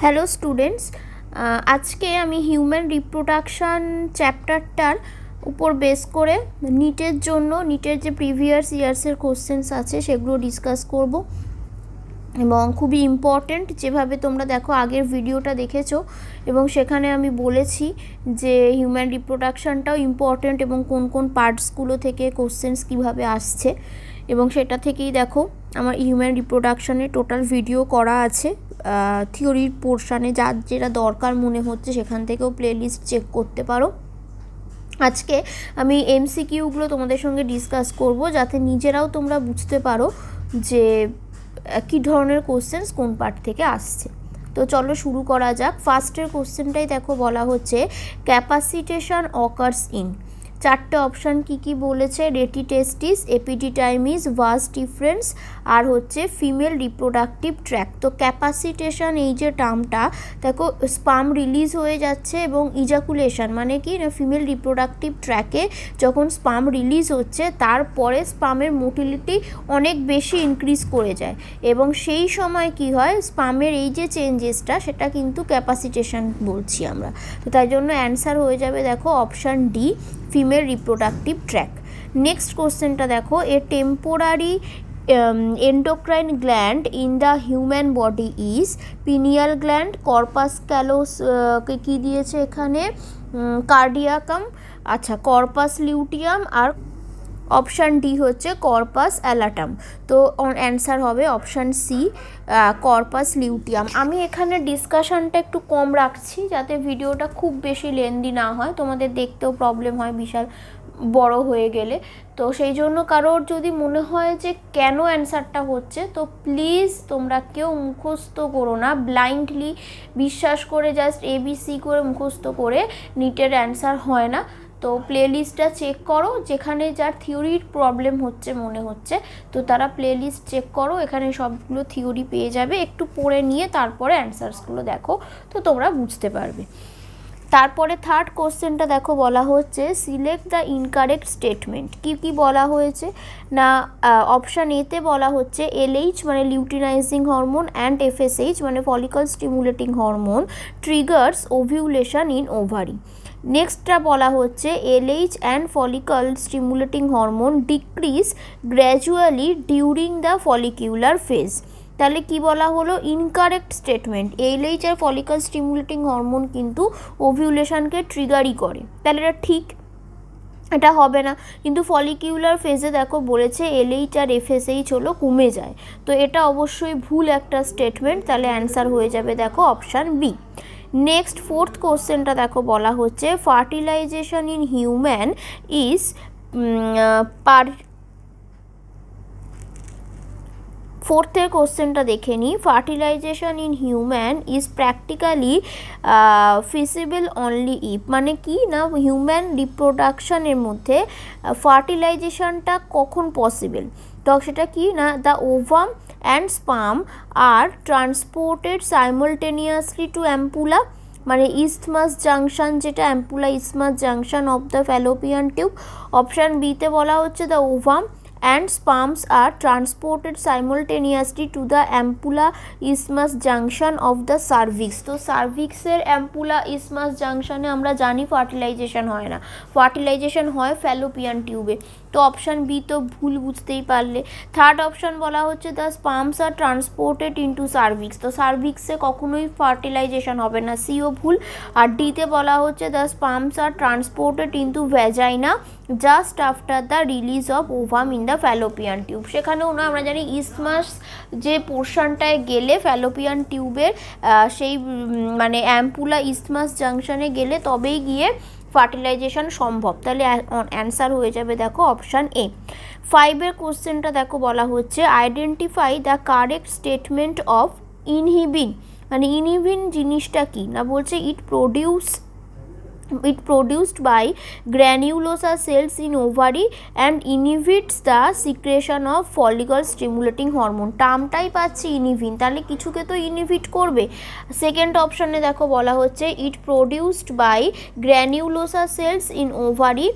Hello students, আজকে আমি human reproduction চ্যাপ্টারটার উপর বেস করে নিটের যে প্রিভিয়াস ইয়ার্সের কোশ্চেন্স আছে সেগুলো ডিসকাস করব এবং খুবই ইম্পর্ট্যান্ট। যেভাবে তোমরা দেখো আগের ভিডিওটা দেখেছো এবং সেখানে আমি বলেছি যে হিউম্যান রিপ্রোডাকশানটাও ইম্পর্ট্যান্ট এবং কোন কোন পার্টসগুলো থেকে কোশ্চেন্স কীভাবে আসছে, এবং সেটা থেকেই দেখো আমার হিউম্যান রিপ্রোডাকশানের টোটাল ভিডিও করা আছে থিওরির পোর্শানে। যার যেটা দরকার মনে হচ্ছে সেখান থেকেও প্লেলিস্ট চেক করতে পারো। আজকে আমি এমসিকিউগুলো তোমাদের সঙ্গে ডিসকাস করব যাতে নিজেরাও তোমরা বুঝতে পারো যে কী ধরনের কোশ্চেন্স কোন পার্ট থেকে আসছে। তো চলো শুরু করা যাক। ফার্স্টের কোশ্চেনটাই দেখো বলা হচ্ছে ক্যাপাসিটেশন অকার্স ইন। চারটে অপশান কি বলেছে, রেটিটেস্টিস, এপিডিটাইমিস, ভাস ডিফারেন্স আর হচ্ছে ফিমেল রিপ্রোডাক্টিভ ট্র্যাক। তো ক্যাপাসিটেশন এই যে টার্মটা দেখো, স্পাম রিলিজ হয়ে যাচ্ছে এবং ইজাকুলেশন মানে কি না, ফিমেল রিপ্রোডাক্টিভ ট্র্যাকে যখন স্পাম রিলিজ হচ্ছে তারপরে স্পামের মোটিলিটি অনেক বেশি ইনক্রিজ করে যায় এবং সেই সময় কি হয়, স্পামের এই যে চেঞ্জেসটা সেটা কিন্তু ক্যাপাসিটেশন বলছি আমরা। তো তাই জন্য অ্যান্সার হয়ে যাবে দেখো option D, female reproductive track. Next কোশ্চেনটা দেখো, এ temporary endocrine gland in the human body is pineal gland, corpus callosum কি দিয়েছে এখানে, কার্ডিয়াকাম, আচ্ছা কর্পাস লিউটিয়াম আর অপশান ডি হচ্ছে কর্পাস অ্যালাটাম। তো অ্যান্সার হবে অপশান সি, কর্পাস লিউটিয়াম। আমি এখানে ডিসকাশানটা একটু কম রাখছি যাতে ভিডিওটা খুব বেশি লেন্দি না হয়, তোমাদের দেখতেও প্রবলেম হয় বিশাল বড় হয়ে গেলে। তো সেই জন্য কারোর যদি মনে হয় যে কেন অ্যান্সারটা হচ্ছে, তো প্লিজ তোমরা কেউ মুখস্থ করো না, ব্লাইন্ডলি বিশ্বাস করে জাস্ট এবিসি করে মুখস্থ করে নিটের অ্যান্সার হয় না। তো প্লেলিস্টটা চেক করো, যেখানে যার থিওরির প্রবলেম হচ্ছে মনে হচ্ছে তো তারা প্লেলিস্ট চেক করো, এখানে সবগুলো থিওরি পেয়ে যাবে। একটু পড়ে নিয়ে তারপরে অ্যান্সার্সগুলো দেখো, তো তোমরা বুঝতে পারবে। তারপরে থার্ড কোশ্চেনটা দেখো বলা হচ্ছে সিলেক্ট দ্য ইনকারেক্ট স্টেটমেন্ট। কি বলা হয়েছে না, অপশান এতে বলা হচ্ছে এলএইচ মানে লিউটিনাইজিং হরমোন অ্যান্ড এফএসএইচ মানে follicle stimulating hormone triggers ovulation in ovary. নেক্সটটা বলা হচ্ছে LH and follicle stimulating hormone decrease gradually during the follicular phase. তাহলে কি বলা হলো, ইনকারেক্ট স্টেটমেন্ট। এলএইচ আর ফলিকল স্টিমুলেটিং হরমোন কিন্তু ওভিউলেশনকে ট্রিগারই করে, তাহলে এটা ঠিক, এটা হবে না। কিন্তু ফলিকিউলার ফেজে দেখো বলেছে এলএইচ আর এফএসএইচ হলো কমে যায়, তো এটা অবশ্যই ভুল একটা স্টেটমেন্ট, তাহলে অ্যান্সার হয়ে যাবে দেখো অপশান বি। নেক্সট ফোর্থ কোশ্চেনটা দেখো বলা হচ্ছে ফার্টিলাইজেশন ইন হিউম্যান ইজ ফোর্থের কোশ্চেনটা দেখে নিই, fertilisation in human is practically feasible only if মানে কি না, হিউম্যান রিপ্রোডাকশানের মধ্যে ফার্টিলাইজেশনটা কখন পসিবল, তো সেটা কি না, the ovum and sperm are transported simultaneously to ampulla মানে ইসথমাস জাংশন, যেটা ampulla isthmus junction of the fallopian tube. Option বিতে বলা হচ্ছে the ovum and sperms are transported simultaneously to the ampulla isthmus junction of the cervix। তো সার্ভিক্সের ampulla isthmus জাংশনে আমরা জানি fertilisation হয় না, ফার্টিলাইজেশন হয় ফ্যালোপিয়ান টিউবে। তো অপশান বি তো ভুল বুঝতেই পারলে। থার্ড অপশান বলা হচ্ছে the sperms are transported into cervix, তো সার্ভিক্সে কখনোই ফার্টিলাইজেশন হবে না, সিও ভুল। আর ডিতে বলা হচ্ছে the sperms are transported into vagina just after the release of ovum in the fallopian tube. সেখানেও না আমরা জানি ইসমাস যে পোর্শনটায় গেলে ফ্যালোপিয়ান টিউবের সেই মানে অ্যাম্পুলা ইসমাস জাংশনে গেলে তবেই গিয়ে ফার্টিলাইজেশন সম্ভব, তাহলে অ্যান্সার হয়ে যাবে দেখো অপশান এ। ফাইভের কোশ্চেনটা দেখো বলা হচ্ছে identify the correct statement of inhibin মানে ইনহিবিন জিনিসটা কি না, বলছে ইট produced by granulosa cells in ovary and inhibits the secretion of follicle stimulating hormone। টার্মটাই পাচ্ছি ইনহিবিন, তাহলে কিছুকে তো ইনহিবিট করবে। সেকেন্ড অপশানে দেখো বলা হচ্ছে it produced by granulosa cells in ovary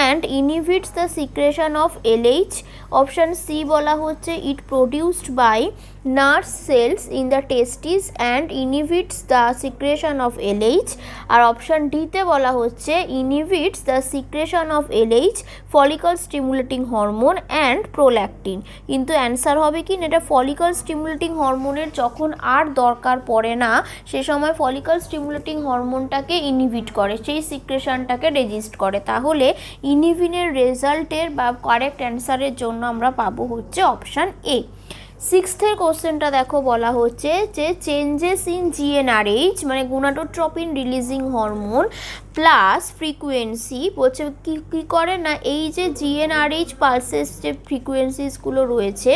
and inhibits the secretion of LH। Option C বলা হচ্ছে it produced by nurse cells in the testis and inhibits the secretion of L H. আর option ডিতে বলা হচ্ছে inhibits the secretion of L H, follicle stimulating hormone and prolactin. কিন্তু answer হবে কি না, এটা ফলিকল স্টিমুলেটিং হরমোনের যখন আর দরকার পড়ে না সে সময় ফলিকল স্টিমুলেটিং হরমোনটাকে ইনহিবিট করে, সেই সিক্রেশনটাকে রেজিস্ট করে। তাহলে ইনহিবিনের রেজাল্টের বা কারেক্ট অ্যান্সারের জন্য আমরা পাবো হচ্ছে অপশান এ। সিক্সথের কোশ্চেনটা দেখো, বলা হচ্ছে যে চেঞ্জেস ইন জিএনআরএইচ মানে gonadotropin releasing hormone plus frequency, বলছে কী করে না, এই যে জিএনআরএইচ পালসেস যে ফ্রিকুয়েন্সিসগুলো রয়েছে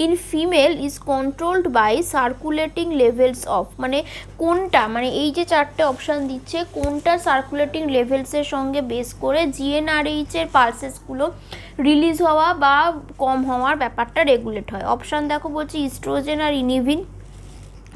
in female is controlled by circulating levels of, মানে কোনটা, মানে এই যে চারটে অপশান দিচ্ছে কোনটা সার্কুলেটিং লেভেলসের সঙ্গে বেস করে জিএনআরএইচের পালসেসগুলো রিলিজ হওয়া বা কম হওয়ার ব্যাপারটা রেগুলেট হয়। অপশান দেখো, বলছি ইস্ট্রোজেন আর inhibin,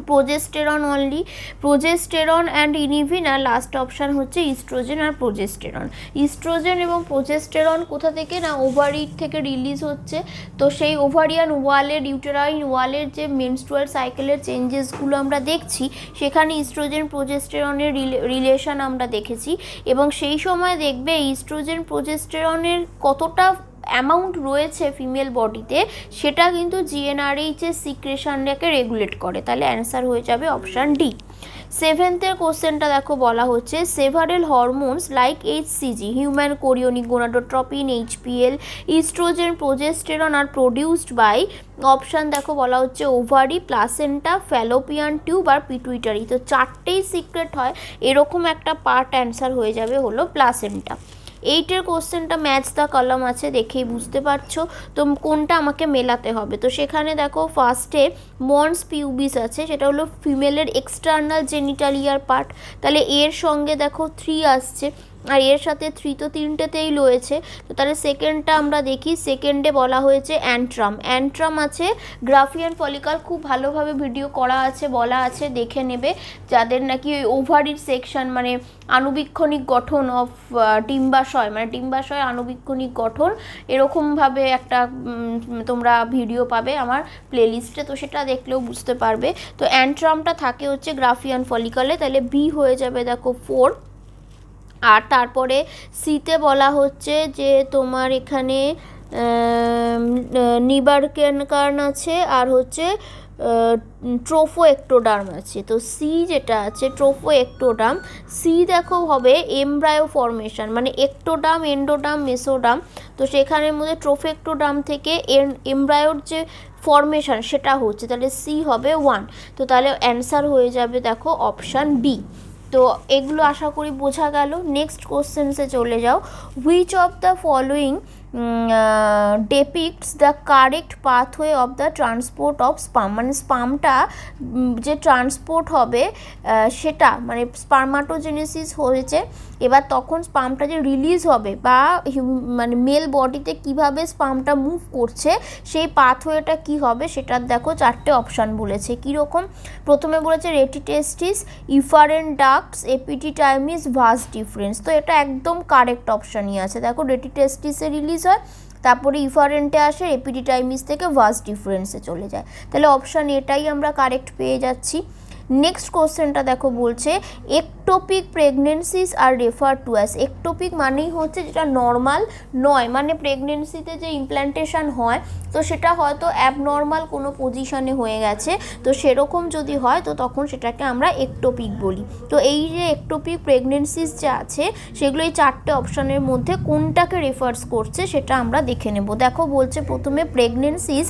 progesterone only, progesterone and inhibin, আর লাস্ট অপশান হচ্ছে ইস্ট্রোজেন আর প্রোজেস্টেরন। ইস্ট্রোজেন এবং প্রোজেস্টেরন কোথা থেকে না, ওভারি থেকে রিলিজ হচ্ছে। তো সেই ওভারিয়ান ওয়ালের, ইউটেরাইন ওয়ালের যে মেনস্ট্রুয়াল সাইকেলের চেঞ্জেসগুলো আমরা দেখছি সেখানে ইস্ট্রোজেন প্রোজেস্টেরনের রিলেশন আমরা দেখেছি, এবং সেই সময় দেখবে ইস্ট্রোজেন প্রোজেস্টেরনের কতটা অ্যামাউন্ট রয়েছে ফিমেল বডিতে সেটা কিন্তু জিএনআরএইচের সিক্রেশনটাকে রেগুলেট করে। তাহলে অ্যান্সার হয়ে যাবে অপশান ডি। সেভেন্থের কোশ্চেনটা দেখো, বলা হচ্ছে several hormones like H C G, human chorionic gonadotropin, H P L, oestrogen, progesterone are produced by, option দেখো বলা হচ্ছে ওভারি, প্লাসেন্টা, ফ্যালোপিয়ান টিউব আর পিটুইটারি। তো চারটেই সিক্রেট হয় এরকম একটা পার্ট অ্যান্সার হয়ে যাবে হলো প্লাসেন্টা। এইটের কোশ্চেনটা ম্যাচ দ্য কলাম আছে, দেখেই বুঝতে পারছো তো কোনটা আমাকে মেলাতে হবে। তো সেখানে দেখো ফার্স্টে মন্স পিউবিস আছে, সেটা হলো ফিমেলের এক্সটার্নাল জেনিটালিয়ার পার্ট, তাহলে এর সঙ্গে দেখো 3 আসছে আর এর সাথে 3 তো তিনটেতেই রয়েছে। তো তাহলে সেকেন্ডটা আমরা দেখি, সেকেন্ডে বলা হয়েছে অ্যান্ট্রাম, অ্যান্ট্রাম আছে, গ্রাফিয়ান ফলিকাল খুব ভালোভাবে ভিডিও করা আছে, বলা আছে, দেখে নেবে যাদের নাকি ওই ওভারির সেকশন মানে আণুবীক্ষণিক গঠন অফ ডিম্বাশয়, মানে ডিম্বাশয় আণুবীক্ষণিক গঠন এরকমভাবে একটা তোমরা ভিডিও পাবে আমার প্লেলিস্টে, তো সেটা দেখলেও বুঝতে পারবে। তো অ্যান্ট্রামটা থাকে হচ্ছে গ্রাফিয়ান ফলিকালে, তাহলে বি হয়ে যাবে দেখো 4। আর তারপরে সিতে বলা হচ্ছে যে তোমার এখানে নিবারকেনকার্ন আছে আর হচ্ছে ট্রোফোএক্টোডার্ম আছে। তো সি যেটা আছে ট্রোফোএক্টোডার্ম, সি দেখো হবে এমব্রায়ো ফর্মেশন, মানে একটোডার্ম, এন্ডোডার্ম, মেসোডার্ম। তো সেখানের মধ্যে ট্রোফোএক্টোডার্ম থেকে এমব্রায়োর যে ফর্মেশন সেটা হচ্ছে, তাহলে সি হবে 1। তো তাহলে অ্যান্সার হয়ে যাবে দেখো অপশান বি। তো এগুলো আশা করি বোঝা গেল। নেক্সট কোশ্চেন্সে চলে যাও, which of the following depicts the correct pathway of the transport of sperm, মানে স্পামটা যে ট্রান্সপোর্ট হবে সেটা, মানে স্পার্মাটোজেনেসিস হয়েছে, এবার তখন স্পামটা যে রিলিজ হবে বা মানে মেল বডিতে কিভাবে স্পামটা মুভ করছে সেই পাথওয়েটা কি হবে সেটার দেখো 4টে অপশান বলেছে। কীরকম, প্রথমে বলেছে রেটিটেস্টিস, ইফারেন্ট ডাক্টস, এপিডিটাইমিস, ভাস ডিফারেন্স। তো এটা একদম কারেক্ট অপশানই আছে, দেখো রেটিটেস্টিসে রিলিজ হয়, তারপরে ইফারেন্টে আসে, এপিডিটাইমিস থেকে ভাস ডিফারেন্সে চলে যায়, তাহলে অপশান এটাই আমরা কারেক্ট পেয়ে যাচ্ছি। নেক্সট কোশ্চেনটা দেখো, বলছে ectopic pregnancies are refer to as, ectopic মানেই হচ্ছে যেটা নর্মাল নয়, মানে প্রেগনেন্সিতে যে ইমপ্ল্যান্টেশন হয় তো সেটা হয়তো অ্যাবনর্মাল কোনো পজিশনে হয়ে গেছে, তো সেরকম যদি হয় তো তখন সেটাকে আমরা একটোপিক বলি। তো এই যে একটোপিক প্রেগনেন্সিস যে আছে সেগুলো এই 4টে অপশানের মধ্যে কোনটাকে রেফার্স করছে সেটা আমরা দেখে নেব। দেখো বলছে প্রথমে প্রেগনেন্সিস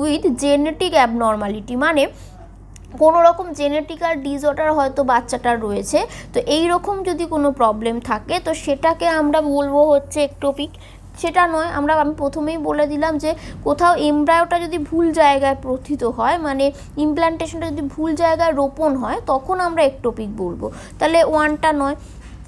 উইথ জেনেটিক অ্যাবনর্মালিটি, মানে কোনো রকম জেনেটিক্যাল ডিসঅর্ডার হয়তো বাচ্চাটার রয়েছে, তো এই রকম যদি কোনো প্রবলেম থাকে তো সেটাকে আমরা বলবো হচ্ছে একটোপিক। সেটা নয়, আমি প্রথমেই বলে দিলাম যে কোথাও এমব্রায়োটা যদি ভুল জায়গায় প্রথিত হয়, মানে ইমপ্ল্যান্টেশনটা যদি ভুল জায়গায় রোপণ হয় তখন আমরা একটোপিক বলবো, তাহলে 1টা নয়।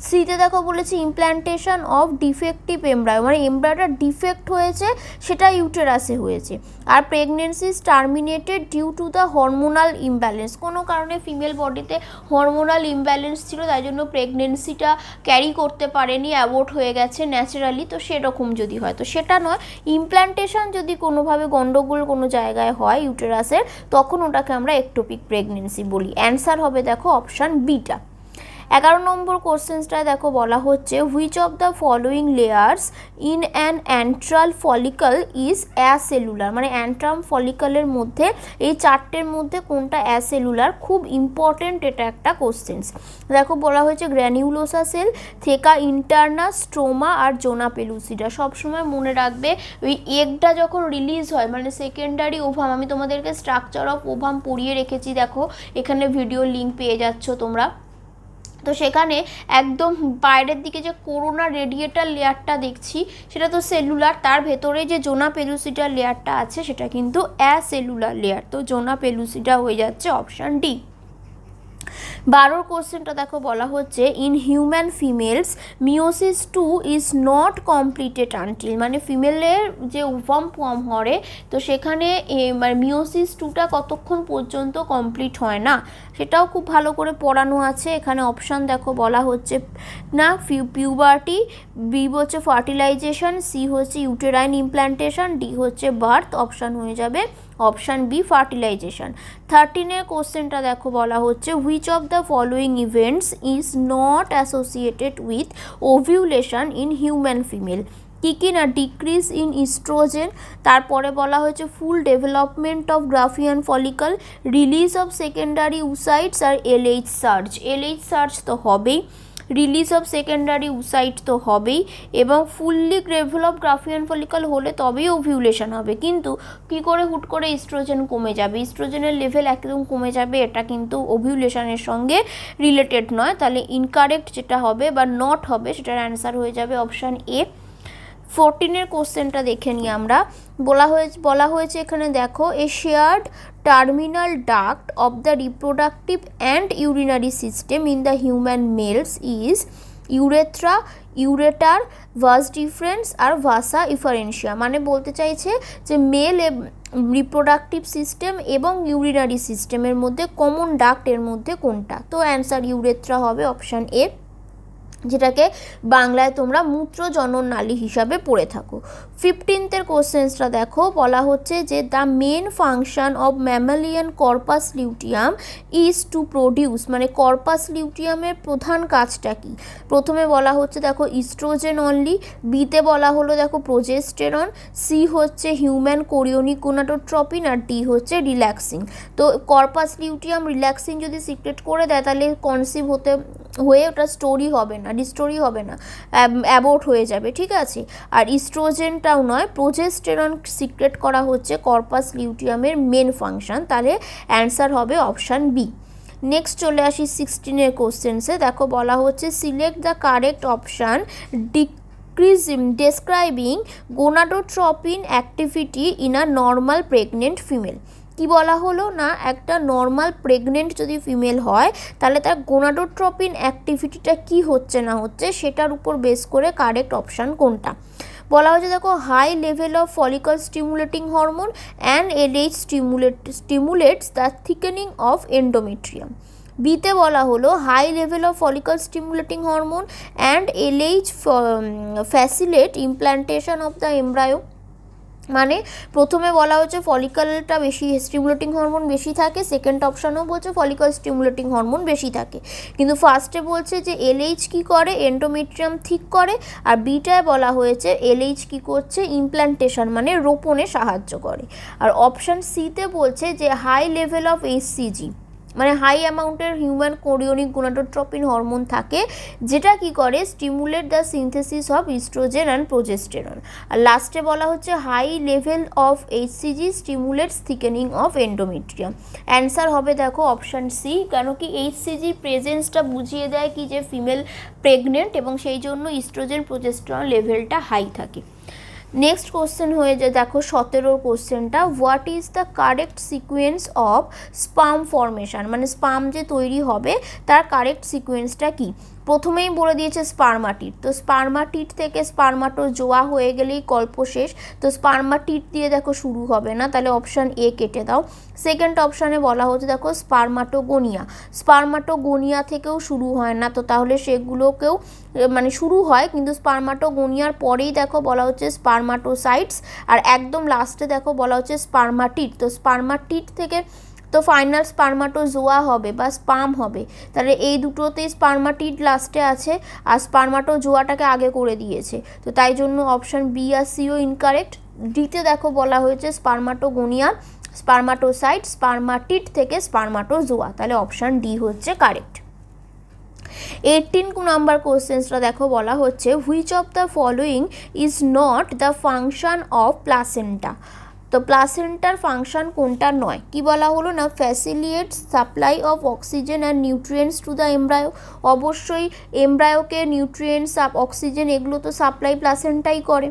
সিতে দেখো বলেছে ইমপ্ল্যান্টেশন অফ ডিফেক্টিভ এমব্রায়ো, মানে এমব্রায়োটা ডিফেক্ট হয়েছে সেটা ইউটেরাসে হয়েছে। আর pregnancy is terminated due to the hormonal imbalance, কোনো কারণে ফিমেল বডিতে হরমোনাল ইমব্যালেন্স ছিল, তাই জন্য প্রেগনেন্সিটা ক্যারি করতে পারেনি, অ্যাবর্ট হয়ে গেছে ন্যাচারালি। তো সেরকম যদি হয় তো সেটা নয়, ইমপ্ল্যান্টেশন যদি কোনোভাবে গণ্ডগোল কোনো জায়গায় হয় ইউটেরাসের, তখন ওটাকে আমরা একটোপিক প্রেগনেন্সি বলি। অ্যান্সার হবে দেখো অপশান বিটা। 11 নম্বর কোশ্চেন্সটা দেখো বলা হচ্ছে which of the following layers in an antral follicle is acellular, মানে অ্যান্ট্রাম ফলিকলের মধ্যে এই চারটের মধ্যে কোনটা অ্যাসেলুলার, খুব ইম্পর্টেন্ট এটা একটা কোশ্চেন্স। দেখো বলা হয়েছে গ্র্যানিউলোসা সেল, থেকা ইন্টারনা, স্ট্রোমা আর জোনা পেলুসিডা। সবসময় মনে রাখবে ওই এগটা যখন রিলিজ হয়, মানে সেকেন্ডারি ওভাম, আমি তোমাদেরকে স্ট্রাকচার অফ ওভাম পড়িয়ে রেখেছি, দেখো এখানে ভিডিও লিঙ্ক পেয়ে যাচ্ছ তোমরা। তো সেখানে একদম বাইরের দিকে যে করোনা রেডিয়েটার লেয়ারটা দেখছি সেটা তো সেলুলার, তার ভেতরে যে জোনা পেলুসিডার লেয়ারটা আছে সেটা কিন্তু অ্যাসেলুলার লেয়ার। তো জোনা পেলুসিডা হয়ে যাচ্ছে অপশান ডি। 12 কোশ্চেনটা দেখো বলা হচ্ছে in human females meiosis 2 is not completed until, মানে ফিমেলের যে ওভাম ফর্ম হয় তো সেখানে মানে মিওসিস 2টা কতক্ষণ পর্যন্ত কমপ্লিট হয় না, সেটাও খুব ভালো করে পড়ানো আছে। এখানে অপশান দেখো বলা হচ্ছে না পিউবার্টি, বি হচ্ছে ফার্টিলাইজেশন, সি হচ্ছে ইউটেরাইন ইমপ্ল্যান্টেশন, ডি হচ্ছে বার্থ। অপশান হয়ে যাবে অপশান বি ফার্টিলাইজেশন। 13 কোশ্চেনটা দেখো বলা হচ্ছে which of the following events is not associated with ovulation in human female, কী কী না ডিক্রিজ ইন ইস্ট্রোজেন, তারপরে বলা হয়েছে full development of Graafian follicle, release of secondary oocytes আর এলএইচ সার্জ। এলএইচ সার্জ তো হবেই, রিলিজ অফ সেকেন্ডারি উসাইট তো হবেই, এবং ফুললি ডেভেলপ গ্রাফিয়ান ফলিকল হলে তবেই ওভিউলেশন হবে। কিন্তু কী করে হুট করে ইস্ট্রোজেন কমে যাবে, ইস্ট্রোজেনের লেভেল একদম কমে যাবে, এটা কিন্তু ওভিউলেশনের সঙ্গে রিলেটেড নয়। তাহলে ইনকারেক্ট যেটা হবে বা নট হবে সেটার অ্যান্সার হয়ে যাবে অপশান এ। 14 কোশ্চেনটা দেখে নিই আমরা। বলা হয়েছে এখানে দেখো a shared terminal duct of the reproductive and urinary system in the human males is urethra, ureter, vas deferens আর ভাসা ইফারেন্সিয়া, মানে বলতে চাইছে যে মেল রিপ্রোডাক্টিভ সিস্টেম এবং ইউরিনারি সিস্টেমের মধ্যে কমন ডাক্ট এর মধ্যে কোনটা। তো অ্যান্সার ইউরেথ্রা হবে অপশান এ, যেটাকে বাংলায় তোমরা মূত্রজনন নালী হিসাবে পড়ে থাকো। 15 কোশ্চেন্সটা দেখো বলা হচ্ছে যে the main function of mammalian corpus luteum is to produce, মানে কর্পাস লিউটিয়ামের প্রধান কাজটা কি। প্রথমে বলা হচ্ছে দেখো ইস্ট্রোজেন অনলি, বিতে বলা হলো দেখো প্রোজেস্টেরন, সি হচ্ছে হিউম্যান কোরিওনিক গোনাডোট্রপিন আর ডি হচ্ছে রিল্যাক্সিং। তো কর্পাস লিউটিয়াম রিল্যাক্সিং যদি সিক্রেট করে দেয় তাহলে কনসিভ হয়ে ওটা স্টোরি হবে না, ডিস্টোরি হবে না, অ্যাবর্ট হয়ে যাবে, ঠিক আছে। আর ইস্ট্রোজেনটাও নয়, প্রোজেস্টেরন সিক্রেট করা হচ্ছে কর্পাস লিউটিয়ামের মেন ফাংশন, তাহলে অ্যান্সার হবে অপশান বি। নেক্সট চলে আসি 16 কোশ্চেন্সে। দেখো বলা হচ্ছে select the correct option describing gonadotropin activity in a normal pregnant female. কি বলা হলো না একটা নর্মাল প্রেগনেন্ট যদি ফিমেল হয় তাহলে তার গোনাডোট্রপিন অ্যাক্টিভিটিটা কি হচ্ছে না হচ্ছে সেটার উপর বেস করে কারেক্ট অপশান কোনটা। বলা হচ্ছে দেখো high level of follicle stimulating hormone and L H stimulates the thickening of endometrium. বিতে বলা হলো high level of follicle stimulating hormone and L H facilitate implantation of the embryo, মানে প্রথমে বলা হচ্ছে ফলিকলটা বেশি স্টিমুলেটিং হরমোন বেশি থাকে, সেকেন্ড অপশানেও বলছে ফলিকল স্টিমুলেটিং হরমোন বেশি থাকে, কিন্তু ফার্স্টে বলছে যে এলএইচ কী করে এন্ডোমেট্রিয়াম ঠিক করে, আর বিটায় বলা হয়েছে এলএইচ কী করছে ইমপ্ল্যান্টেশন মানে রোপণে সাহায্য করে। আর অপশান সিতে বলছে যে হাই লেভেল অফ এইচসিজি মানে হাই অ্যামাউন্টের হিউম্যান কোরিওনিক গোনাডোট্রপিন হরমোন থাকে, যেটা কি করে stimulate the synthesis of estrogen and progesterone. আর লাস্টে বলা হচ্ছে high level of HCG stimulates thickening of endometrium. Answer হবে দেখো অপশান সি, কেন কি এইচসিজির প্রেজেন্সটা বুঝিয়ে দেয় কি যে ফিমেল প্রেগনেন্ট এবং সেই জন্য ইস্ট্রোজেন প্রোজেস্টেরন লেভেলটা হাই থাকে। নেক্সট কোশ্চেন হয়ে যায় দেখো 17 কোশ্চেনটা, what is the correct sequence of sperm formation, মানে স্পার্ম যে তৈরি হবে তার কারেক্ট সিকোয়েন্সটা কি। প্রথমেই বলে দিয়েছে স্পার্মাটিড, তো স্পার্মাটিড থেকে স্পার্মাটোজোয়া হয়ে গেলেই গল্প শেষ। তো স্পার্মাটিড দিয়ে দেখো শুরু হবে না, তাহলে অপশান এ কেটে দাও। সেকেন্ড অপশানে বলা হচ্ছে দেখো স্পার্মাটোগোনিয়া, স্পার্মাটোগোনিয়া থেকেও শুরু হয় না, তো তাহলে সেগুলোকেও মানে শুরু হয় কিন্তু স্পার্মাটোগোনিয়ার পরেই দেখো বলা হচ্ছে স্পার্মাটোসাইটস, আর একদম লাস্টে দেখো বলা হচ্ছে স্পার্মাটিড। তো স্পার্মাটিড থেকে তো ফাইনাল স্পার্মাটোজোয়া হবে বা স্পার্ম হবে, তাহলে এই দুটোতেই স্পার্মাটিড লাস্টে আছে আর স্পার্মাটোজোয়াটাকে আগে করে দিয়েছে, তো তাই জন্য অপশান বি আর সিও ইনকারেক্ট। ডিতে দেখো বলা হয়েছে স্পার্মাটোগোনিয়া, স্পার্মাটোসাইট, স্পার্মাটিড থেকে স্পার্মাটোজোয়া, তাহলে অপশান ডি হচ্ছে কারেক্ট। 18 নাম্বার কোশ্চেন্সটা দেখো বলা হচ্ছে which of the following is not the function of placenta, তো প্লাসেন্টার ফাংশন কোনটা নয়, কি বলা হলো না facilitates supply of oxygen and nutrients to the embryo, অবশ্যই এমব্রায়োকে নিউট্রিয়েন্টস অক্সিজেন এগুলো তো সাপ্লাই প্লাসেন্টাই করে।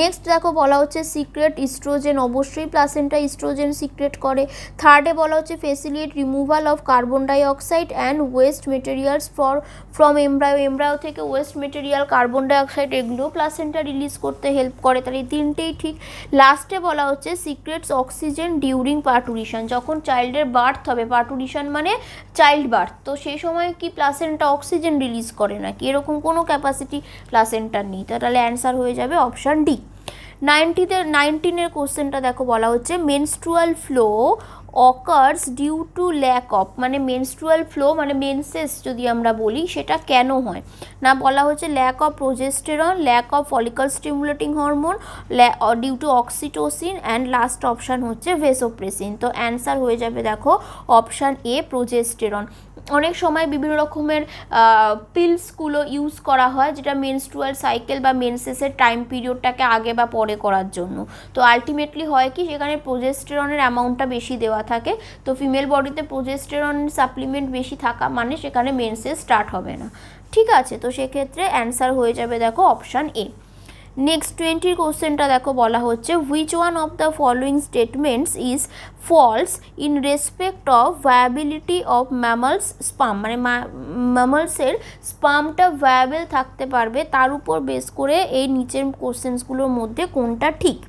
নেক্সট দেখো বলা হচ্ছে সিক্রেট ইস্ট্রোজেন, অবশ্যই প্লাসেন্টা ইস্ট্রোজেন সিক্রেট করে। থার্ডে বলা হচ্ছে facilitate removal of carbon dioxide and waste materials from embryo, embryo থেকে ওয়েস্ট মেটেরিয়াল কার্বন ডাইঅক্সাইড এগুলো প্লাসেন্টা রিলিজ করতে হেল্প করে, তাহলে এই তিনটেই ঠিক। লাস্টে বলা হচ্ছে সিক্রেটস অক্সিজেন ডিউরিং পার্টুরিশন, যখন চাইল্ডের বার্থ হবে, পার্টুরিশন মানে চাইল্ড বার্থ, তো সেই সময় কি প্লাসেন্টা অক্সিজেন রিলিজ করে নাকি, এরকম কোনো ক্যাপাসিটি প্লাসেন্টার নেই, তাহলে অ্যান্সার হয়ে যাবে অপশান ডি। 19 কোশ্চেনটা দেখো বলা হচ্ছে menstrual flow occurs due to lack of, মানে মেনস্ট্রুয়াল ফ্লো মানে মেনসেস যদি আমরা বলি সেটা কেন হয় না, বলা হচ্ছে lack of progesterone, lack of follicle stimulating hormone, due to oxytocin, and last option হচ্ছে ভেসোপ্রেসিন, তো অ্যান্সার হয়ে যাবে দেখো অপশান এ প্রোজেস্টেরন। অনেক সময় বিভিন্ন রকমের পিলসগুলো ইউজ করা হয় যেটা মেনস্ট্রুয়াল সাইকেল বা মেনসেসের টাইম পিরিয়ডটাকে আগে বা পরে করার জন্য, তো আলটিমেটলি হয় কি সেখানে প্রোজেস্টেরনের অ্যামাউন্টটা বেশি দেওয়া থাকে, তো ফিমেল বডিতে প্রোজেস্টেরন সাপ্লিমেন্ট বেশি থাকা মানে সেখানে মেনসেস স্টার্ট হবে না, ঠিক আছে, তো সেক্ষেত্রে অ্যান্সার হয়ে যাবে দেখো অপশান এ। নেক্সট 20 কোশ্চেনটা দেখো বলা হচ্ছে which one of the following statements is false in respect of viability of mammals sperm, মানে ম্যামালসের স্পার্মটা ভায়াবেল থাকতে পারবে তার উপর বেস করে এই নিচের কোশ্চেন্সগুলোর মধ্যে কোনটা ঠিক।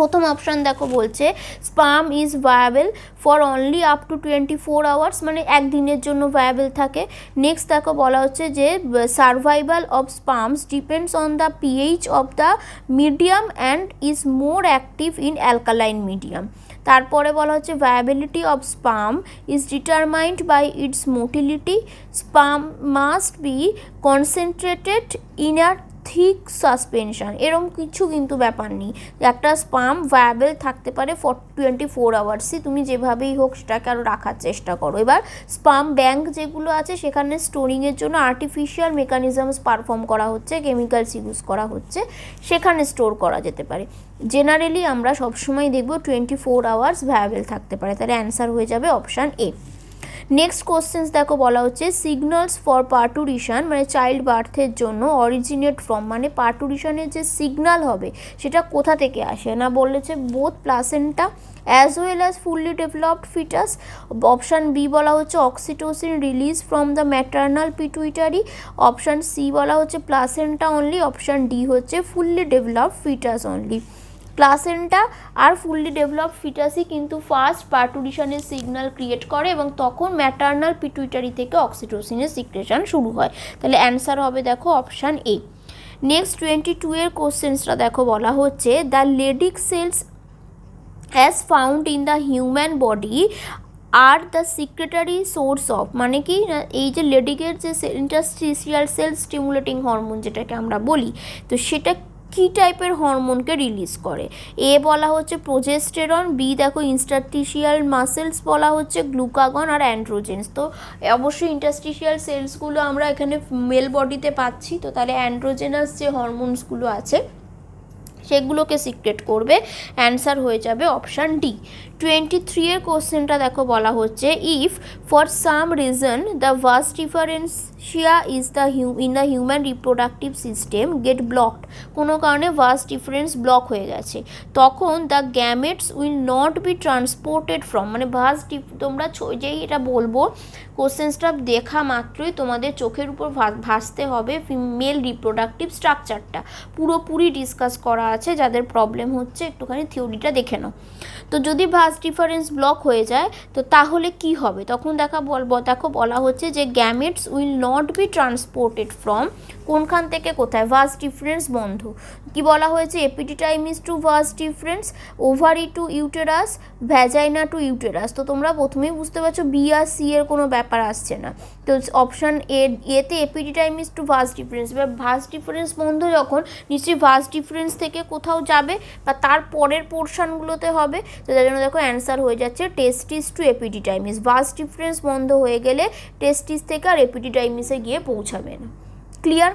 প্রথম অপশান দেখো বলছে sperm is viable for only up to 24 hours, মানে একদিনের জন্য ভায়াবেল থাকে। নেক্সট দেখো বলা হচ্ছে যে survival of sperms depends on the pH of the medium and is more active in alkaline medium. তারপরে বলা হচ্ছে viability of sperm is determined by its motility, sperm must be concentrated in a thick suspension, এরকম কিছু কিন্তু ব্যাপার নেই, একটা sperm ভায়াবেল থাকতে পারে ফর 24 আওয়ার্সই, তুমি যেভাবেই হোক সেটাকে আরও রাখার চেষ্টা করো। এবার স্পার্ম ব্যাঙ্ক যেগুলো আছে সেখানে স্টোরিংয়ের জন্য আর্টিফিশিয়াল মেকানিজমস পারফর্ম করা হচ্ছে, কেমিক্যালস ইউজ করা হচ্ছে, সেখানে স্টোর করা যেতে পারে। জেনারেলি আমরা সবসময় দেখব 24 আওয়ার্স ভায়াবেল থাকতে পারে, তাহলে অ্যান্সার হয়ে যাবে অপশান এ। নেক্সট কোশ্চেন্স দেখো বলা হচ্ছে সিগনালস ফর পার্টুরিশন, মানে চাইল্ড বার্থের জন্য অরিজিনেট ফ্রম, মানে পার্টুরিশনের যে সিগনাল হবে সেটা কোথা থেকে আসে না, বলেছে both placenta as well as fully developed foetus. Option B বলা হচ্ছে oxytocin release from the maternal pituitary, option C বলা হচ্ছে প্লাসেন্টা অনলি, অপশান ডি হচ্ছে fully developed foetus only. Placenta আর ফুললি ডেভেলপড ফিটাসই কিন্তু ফার্স্ট পার্টুরিশনের সিগন্যাল ক্রিয়েট করে এবং তখন ম্যাটার্নাল পিটুইটারি থেকে অক্সিটোসিনের সিক্রেশন শুরু হয়, তাহলে অ্যান্সার হবে দেখো অপশান এ। নেক্সট 22 কোশ্চেন্সটা দেখো বলা হচ্ছে the Leydig cells as found in the human body are the secretory source of, মানে কি এই যে লেডিকের যে ইন্টারস্টিশিয়াল সেল স্টিমুলেটিং হরমোন যেটাকে আমরা বলি, তো সেটা কী টাইপের হরমোনকে রিলিজ করে। এ বলা হচ্ছে প্রোজেস্টেরন, বি দেখো ইন্টারস্টিশিয়াল মাসেলস বলা হচ্ছে গ্লুকাগন আর অ্যান্ড্রোজেন্স, তো অবশ্যই ইন্টারস্টিশিয়াল সেলসগুলো আমরা এখানে মেল বডিতে পাচ্ছি, তো তাহলে অ্যান্ড্রোজেনাস যে হরমোনসগুলো আছে সেগুলোকে সিক্রেট করবে, অ্যান্সার হয়ে যাবে অপশান ডি। 23 এর কোশ্চেনটা দেখো বলা হচ্ছে if for some reason the vas deferens is the in the human reproductive system get blocked, কোনো কারণে ভাস ডিফারেন্স ব্লক হয়ে গেছে, তখন the gametes will not be transported from, মানে তোমরা যেই এটা বলবো কোশ্চেন্সটা দেখা মাত্রই তোমাদের চোখের উপর ভাসতে হবে ফিমেল রিপ্রোডাক্টিভ স্ট্রাকচারটা, পুরোপুরি ডিসকাস করা আছে। যাদের প্রবলেম হচ্ছে একটুখানি থিওরিটা দেখে নাও। তো যদি ভাস ডিফারেন্স ব্লক হয়ে যায় তো তাহলে কি হবে, তখন দেখো বলা হচ্ছে যে gametes will not be transported from, কোনখান থেকে কোথায়, ভাস ডিফারেন্স বন্ধ। কি বলা হয়েছে, epididymis to vas deferens, ovary to uterus, vagina to uterus. তো তোমরা প্রথমেই বুঝতে পারছো বি আর সি এর কোনো ব্যাপার আসছে না। তো অপশান এতে এপিডিটাইমিস টু ভাস ডিফারেন্স, এবার ভাস ডিফারেন্স বন্ধ যখন নিশ্চয়ই ভাস ডিফারেন্স থেকে কোথাও যাবে বা তার পরের পোর্শনগুলোতে হবে। তো তার জন্য দেখো অ্যান্সার হয়ে যাচ্ছে টেস্টিস টু এপিডিটাইমিস, ভাস ডিফারেন্স বন্ধ হয়ে গেলে টেস্টিস থেকে আর এপিডিটাইমিসে গিয়ে পৌঁছাবে না। ক্লিয়ার?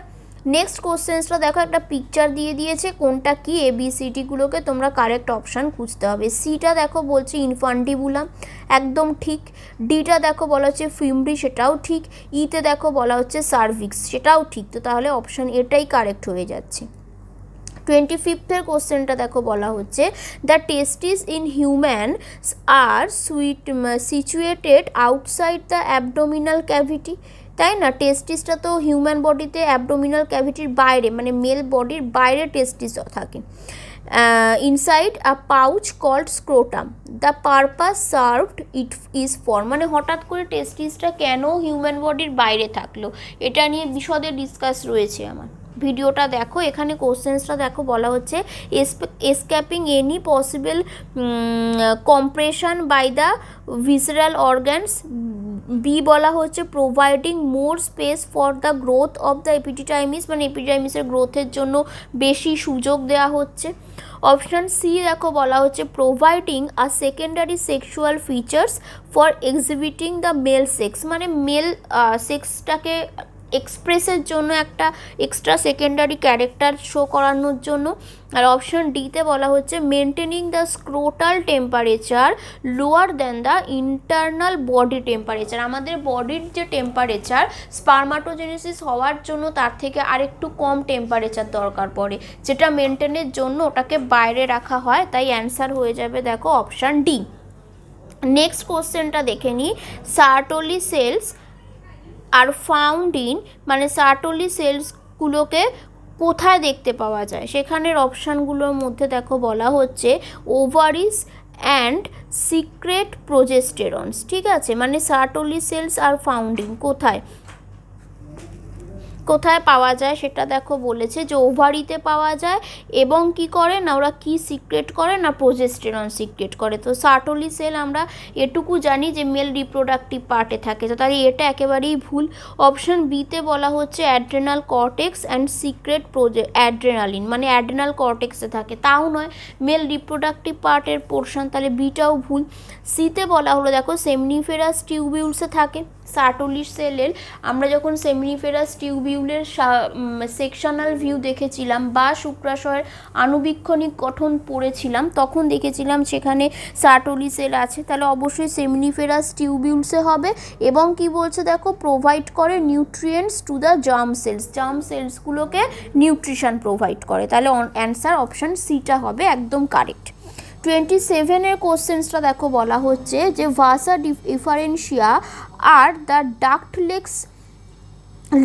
নেক্সট কোশ্চেন্সটা দেখো, একটা পিকচার দিয়ে দিয়েছে, কোনটা কি এবিসিডিগুলোকে তোমরা কারেক্ট অপশান খুঁজতে হবে। সিটা দেখো বলছে ইনফান্টিবুলাম, একদম ঠিক। ডিটা দেখো বলা হচ্ছে ফিমরি, সেটাও ঠিক। ইতে দেখো বলা হচ্ছে সার্ভিক্স, সেটাও ঠিক। তো তাহলে অপশান এটাই কারেক্ট হয়ে যাচ্ছে। 25 কোশ্চেনটা দেখো বলা হচ্ছে the testis in human are situated outside the abdominal cavity, তাই না? টেস্টিসটা তো হিউম্যান বডিতে অ্যাবডোমিনাল ক্যাভিটির বাইরে, মানে মেল বডির বাইরে টেস্টিস থাকে। Inside a pouch called scrotum, the purpose served it is for, মানে হঠাৎ করে টেস্টিসটা কেন হিউম্যান বডির বাইরে থাকলো, এটা নিয়ে বিশদে ডিসকাস রয়েছে আমার, ভিডিওটা দেখো। এখানে কোশ্চেন্সটা দেখো বলা হচ্ছে escaping any possible compression by the visceral organs, B বলা হচ্ছে providing more space for the growth of the epididymis, মানে এপিডিটাইমিসের গ্রোথের জন্য বেশি সুযোগ দেওয়া হচ্ছে। অপশান সি দেখো বলা হচ্ছে providing a secondary sexual features for exhibiting the male sex, মানে মেল সেক্সটাকে এক্সপ্রেসের জন্য একটা এক্সট্রা সেকেন্ডারি ক্যারেক্টার শো করানোর জন্য। আর অপশান ডিতে বলা হচ্ছে maintaining the scrotal temperature lower than the internal body temperature, আমাদের বডির যে টেম্পারেচার স্পারমাটোজেনেসিস হওয়ার জন্য তার থেকে আরেকটু কম টেম্পারেচার দরকার পড়ে, যেটা মেনটেনের জন্য ওটাকে বাইরে রাখা হয়। তাই অ্যান্সার হয়ে যাবে দেখো অপশান ডি। নেক্সট কোশ্চেনটা দেখে নিই, Sertoli cells are found in, মানে সার্টোলি সেলসগুলোকে কোথায় দেখতে পাওয়া যায়, সেখানের অপশানগুলোর মধ্যে দেখো বলা হচ্ছে ওভারিস অ্যান্ড সিক্রেট প্রোজেস্টেরনস, ঠিক আছে? মানে সার্টোলি সেলস আর ফাউন্ডিং কোথায় কোথায় পাওয়া যায় সেটা দেখো বলেছে যে ওভারিতে পাওয়া যায়, এবং কি করে না ওরা কি সিক্রেট করে না প্রোজেস্টেরন সিক্রেট করে। তো সার্টোলি সেল আমরা এটুকু জানি যে মেল রিপ্রোডাক্টিভ পার্টে থাকে, তো তাই এটা একেবারেই ভুল। অপশন বিতে বলা হচ্ছে adrenal cortex and secret adrenaline, মানে অ্যাড্রেনাল কর্টেক্সে থাকে, তাও নয়, মেল রিপ্রোডাক্টিভ পার্টের পোর্শন, তাহলে বিটাও ভুল। সিতে বলা হলো দেখো সেমনিফেরাস টিউবিউলসে থাকে। সার্টোলি সেলের আমরা যখন সেমনিফেরাস টিউবিউলের সেকশনাল ভিউ দেখেছিলাম বা শুক্রাশয়ের আণুবীক্ষণিক গঠন পড়েছিলাম, তখন দেখেছিলাম সেখানে সার্টোলি সেল আছে, তাহলে অবশ্যই সেমনিফেরাস টিউবিউলসে হবে। এবং কি বলছে দেখো প্রোভাইড করে nutrients to the germ cells, germ সেলসগুলোকে নিউট্রিশন প্রোভাইড করে, তাহলে অ্যান্সার অপশান সিটা হবে একদম কারেক্ট। 27 কোশ্চেন্সটা দেখো বলা হচ্ছে যে ভাসা ডিফারেন্সিয়া আর দ্য ডাক্টলেক্স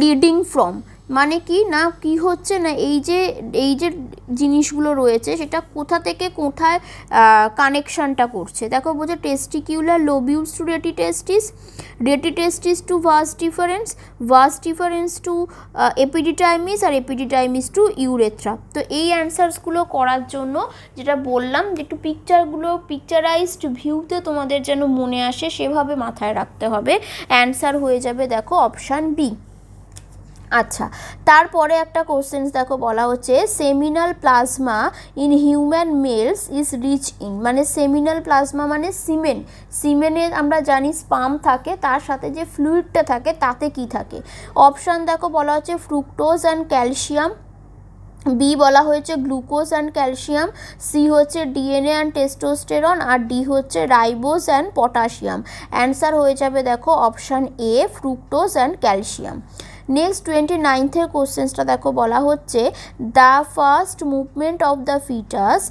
লিডিং ফ্রম, মানে কি না কি হচ্ছে না এই যে জিনিসগুলো রয়েছে সেটা কোথা থেকে কোথায় কানেকশানটা করছে। দেখো বলছে testicular lobules to rete testis to vas deferens to epididymis, আর এপিডিটাইমিস টু ইউরেথ্রা। তো এই অ্যান্সার্সগুলো করার জন্য যেটা বললাম যে একটু পিকচারাইজড ভিউতে তোমাদের যেন মনে আসে সেভাবে মাথায় রাখতে হবে। অ্যান্সার হয়ে যাবে দেখো অপশান বি। আচ্ছা, তারপরে একটা কোশ্চেন্স দেখো বলা হচ্ছে seminal plasma in human males is rich in, মানে সেমিনাল প্লাজমা মানে সিমেনে আমরা জানি স্পাম থাকে, তার সাথে যে ফ্লুইডটা থাকে তাতে কি থাকে। অপশান দেখো বলা হচ্ছে ফ্রুক্টোজ অ্যান্ড ক্যালসিয়াম, বি বলা হয়েছে গ্লুকোজ অ্যান্ড ক্যালসিয়াম, সি হচ্ছে ডিএনএ অ্যান্ড টেস্টোস্টেরন, আর ডি হচ্ছে রাইবোজ অ্যান্ড পটাশিয়াম। অ্যান্সার হয়ে যাবে দেখো option A fructose and calcium. Next 29th কোশ্চেন্সটা দেখো, বলা হচ্ছে the first movement of the foetus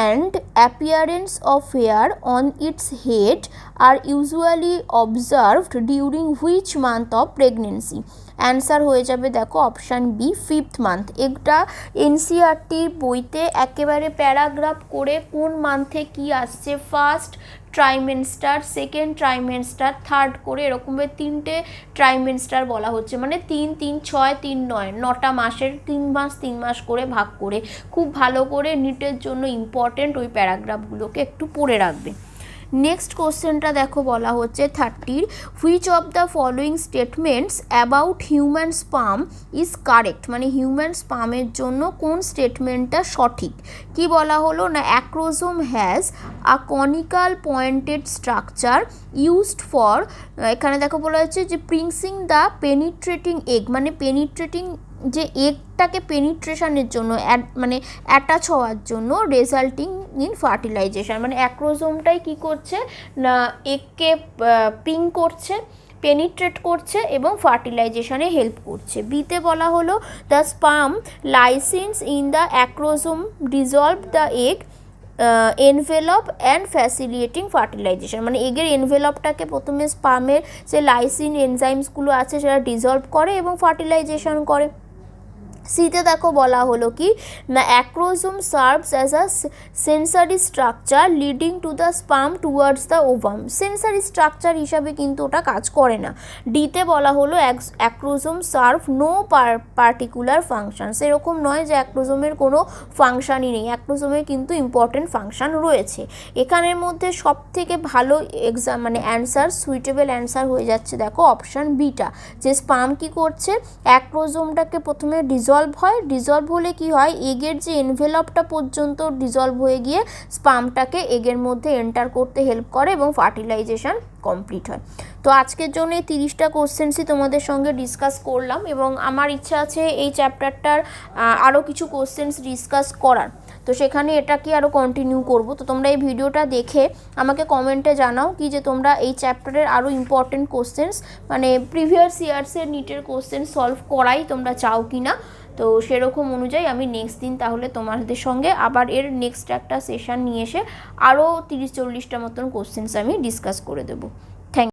and appearance of hair on its head are usually observed during which month of pregnancy? Answer হয়ে যাবে দেখো অপশান বি 5th মান্থ। এটা এনসিইআরটির বইতে একেবারে প্যারাগ্রাফ করে কোন মান্থে কি আসছে, first trimester, second trimester, third করে এরকমভাবে 3টে ট্রাইমেস্টার বলা হচ্ছে, মানে 3, 3, 6, 3, 9, 9টা মাসের 3 মাস 3 মাস করে ভাগ করে। খুব ভালো করে নিটের জন্য ইম্পর্টেন্ট ওই প্যারাগ্রাফগুলোকে একটু পড়ে রাখবে। নেক্সট কোশ্চেনটা দেখো, বলা হচ্ছে 30 which of the following statements about human sperm is correct, মানে হিউম্যান স্পার্মের জন্য কোন স্টেটমেন্টটা সঠিক। কি বলা হলো না, acrosome has a conical pointed structure used for, এখানে দেখো বলা হচ্ছে যে প্রিন্সিং দ্য পেনিট্রেটিং এগ, মানে পেনিট্রেটিং যে এগটাকে পেনিট্রেশনের জন্য মানে অ্যাটাচ হওয়ার জন্য, রেজাল্টিং ইন ফার্টিলাইজেশন, মানে অ্যাক্রোজোমটাই কী করছে না এগকে পিং করছে, পেনিট্রেট করছে এবং ফার্টিলাইজেশনে হেল্প করছে। বিতে বলা হলো the sperm lysins in the acrosome dissolve the egg envelope and facilitating fertilisation, মানে এগের এনভেলপটাকে প্রথমে স্পার্মের যে লাইসিন এনজাইমসগুলো আছে সেটা ডিজলভ করে এবং ফার্টিলাইজেশন করে। সিতে দেখো বলা হলো কি না acrosome serves as a sensory structure leading to the sperm towards the ovum, sensory structure হিসাবে কিন্তু ওটা কাজ করে না। ডিতে বলা হলো acrosome serve no particular function, সেরকম নয় যে অ্যাক্রোজোমের কোনো ফাংশানই নেই, অ্যাক্রোজোমের কিন্তু ইম্পর্টেন্ট ফাংশান রয়েছে। এখানের মধ্যে সব থেকে ভালো মানে অ্যান্সার, সুইটেবল অ্যান্সার হয়ে যাচ্ছে দেখো অপশান বিটা, যে স্পার্ম কী করছে, অ্যাক্রোজোমটাকে প্রথমে ডিজলভ হয়, ডিজলভ হলে কি হয়, এগের যে এনভেলপটা পর্যন্ত ডিজলভ হয়ে গিয়ে স্পার্মটাকে এগের মধ্যে এন্টার করতে হেল্প করে এবং ফার্টিলাইজেশন কমপ্লিট হয়। তো আজকের জন্য এই 30টা কোশ্চেন্সই তোমাদের সঙ্গে ডিসকাস করলাম এবং আমার ইচ্ছা আছে এই চ্যাপ্টারটার আরও কিছু কোশ্চেন্স ডিসকাস করার, তো সেখানে এটাকে আরও কন্টিনিউ করব। তো তোমরা এই ভিডিওটা দেখে আমাকে কমেন্টে জানাও কি যে তোমরা এই চ্যাপ্টারের আরও ইম্পর্টেন্ট কোশ্চেন্স, মানে প্রিভিয়াস ইয়ার্সের নিটের কোশ্চেন সলভ করাই তোমরা চাও কি না। তো সেরকম অনুযায়ী আমি নেক্সট দিন তাহলে তোমাদের সঙ্গে আবার এর নেক্সট একটা সেশন নিয়ে এসে আরও 30-40টা মতন কোশ্চেন্স আমি ডিসকাস করে দেবো।